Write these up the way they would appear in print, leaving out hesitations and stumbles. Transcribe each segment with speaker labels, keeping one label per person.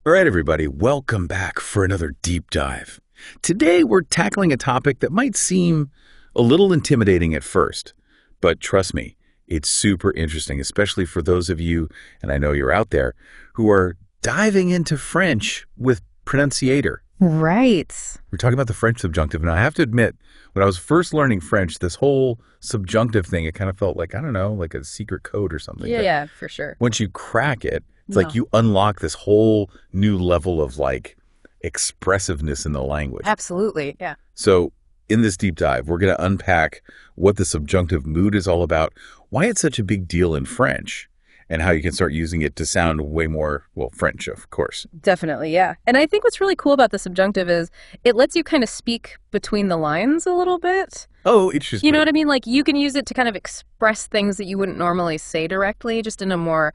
Speaker 1: All right, everybody, welcome back for another deep dive. Today, we're tackling a topic that might seem a little intimidating at first, but trust me, it's super interesting, especially for those of you, and I know you're out there, who are diving into French with pronunciator.
Speaker 2: Right.
Speaker 1: We're talking about the French subjunctive. And I have to admit, when I was first learning French, this whole subjunctive thing, it kind of felt like, I don't know, like a secret code or something.
Speaker 2: Yeah, for sure.
Speaker 1: Once you crack it, it's like you unlock this whole new level of like expressiveness in the language.
Speaker 2: Absolutely, yeah.
Speaker 1: So in this deep dive, we're going to unpack what the subjunctive mood is all about, why it's such a big deal in French, and how you can start using it to sound way more, well, French, of course.
Speaker 2: Definitely, yeah. And I think what's really cool about the subjunctive is it lets you kind of speak between the lines a little bit.
Speaker 1: Oh, interesting.
Speaker 2: You know what I mean? Like you can use it to kind of express things that you wouldn't normally say directly, just in a more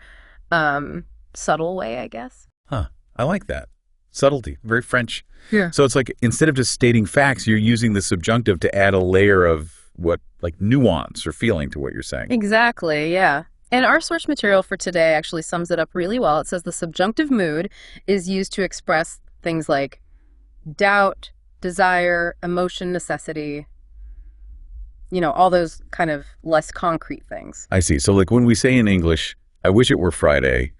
Speaker 2: subtle way, I guess.
Speaker 1: Huh. I like that. Subtlety. Very French.
Speaker 2: Yeah.
Speaker 1: So it's like instead of just stating facts, you're using the subjunctive to add a layer of what, like nuance or feeling to what you're saying.
Speaker 2: Exactly, yeah. And our source material for today actually sums it up really well. It says the subjunctive mood is used to express things like doubt, desire, emotion, necessity, all those kind of less concrete things.
Speaker 1: I see. So like when we say in English, I wish it were Friday,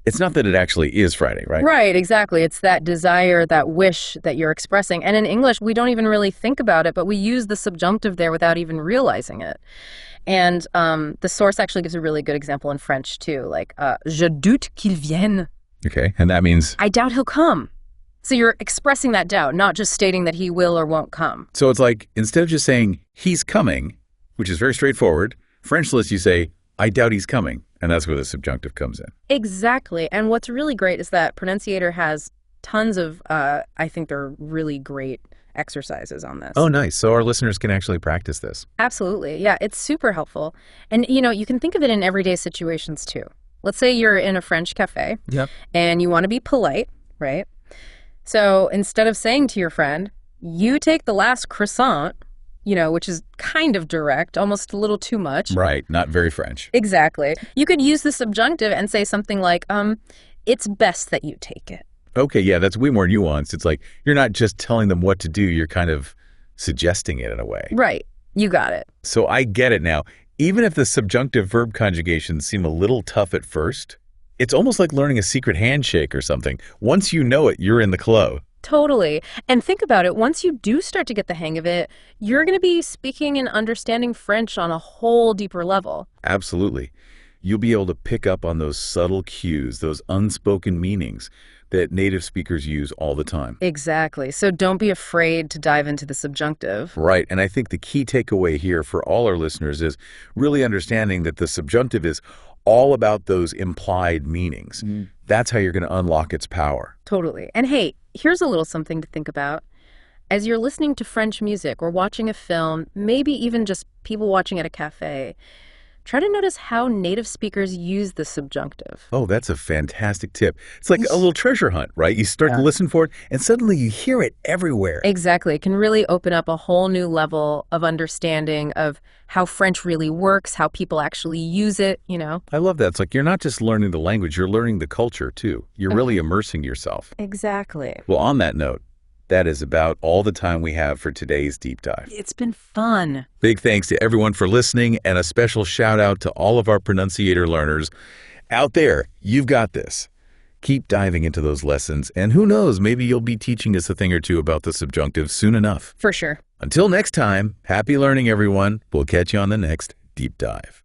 Speaker 1: it's not that it actually is Friday, right?
Speaker 2: Right, exactly. It's that desire, that wish that you're expressing. And in English, we don't even really think about it, but we use the subjunctive there without even realizing it. And the source actually gives a really good example in French, too, like, je doute qu'il vienne.
Speaker 1: Okay, and that means?
Speaker 2: I doubt he'll come. So you're expressing that doubt, not just stating that he will or won't come.
Speaker 1: So it's like, instead of just saying, he's coming, which is very straightforward, French list you say, I doubt he's coming. And that's where the subjunctive comes in.
Speaker 2: Exactly. And what's really great is that Pronunciator has tons of, I think they're really great exercises on this.
Speaker 1: Oh, nice. So our listeners can actually practice this.
Speaker 2: Absolutely. Yeah, it's super helpful. And, you can think of it in everyday situations, too. Let's say you're in a French cafe and you want to be polite, right? So instead of saying to your friend, you take the last croissant, which is kind of direct, almost a little too much.
Speaker 1: Right. Not very French.
Speaker 2: Exactly. You could use the subjunctive and say something like, it's best that you take it.
Speaker 1: Okay, yeah, that's way more nuanced. It's like you're not just telling them what to do, you're kind of suggesting it in a way.
Speaker 2: Right. You got it.
Speaker 1: So I get it now. Even if the subjunctive verb conjugations seem a little tough at first, it's almost like learning a secret handshake or something. Once you know it, you're in the flow.
Speaker 2: Totally. And think about it. Once you do start to get the hang of it, you're going to be speaking and understanding French on a whole deeper level.
Speaker 1: Absolutely. You'll be able to pick up on those subtle cues, those unspoken meanings that native speakers use all the time.
Speaker 2: Exactly. So don't be afraid to dive into the subjunctive.
Speaker 1: Right. And I think the key takeaway here for all our listeners is really understanding that the subjunctive is all about those implied meanings. That's how you're going to unlock its power.
Speaker 2: Totally. And hey, here's a little something to think about. As you're listening to French music or watching a film, maybe even just people watching at a cafe, try to notice how native speakers use the subjunctive.
Speaker 1: Oh, that's a fantastic tip. It's like a little treasure hunt, right? You start to listen for it, and suddenly you hear it everywhere.
Speaker 2: Exactly. It can really open up a whole new level of understanding of how French really works, how people actually use it,
Speaker 1: I love that. It's like you're not just learning the language, you're learning the culture, too. You're really immersing yourself.
Speaker 2: Exactly.
Speaker 1: Well, on that note, that is about all the time we have for today's deep dive.
Speaker 2: It's been fun.
Speaker 1: Big thanks to everyone for listening, and a special shout out to all of our pronunciator learners out there. You've got this. Keep diving into those lessons, and who knows, maybe you'll be teaching us a thing or two about the subjunctive soon enough.
Speaker 2: For sure.
Speaker 1: Until next time, happy learning, everyone. We'll catch you on the next deep dive.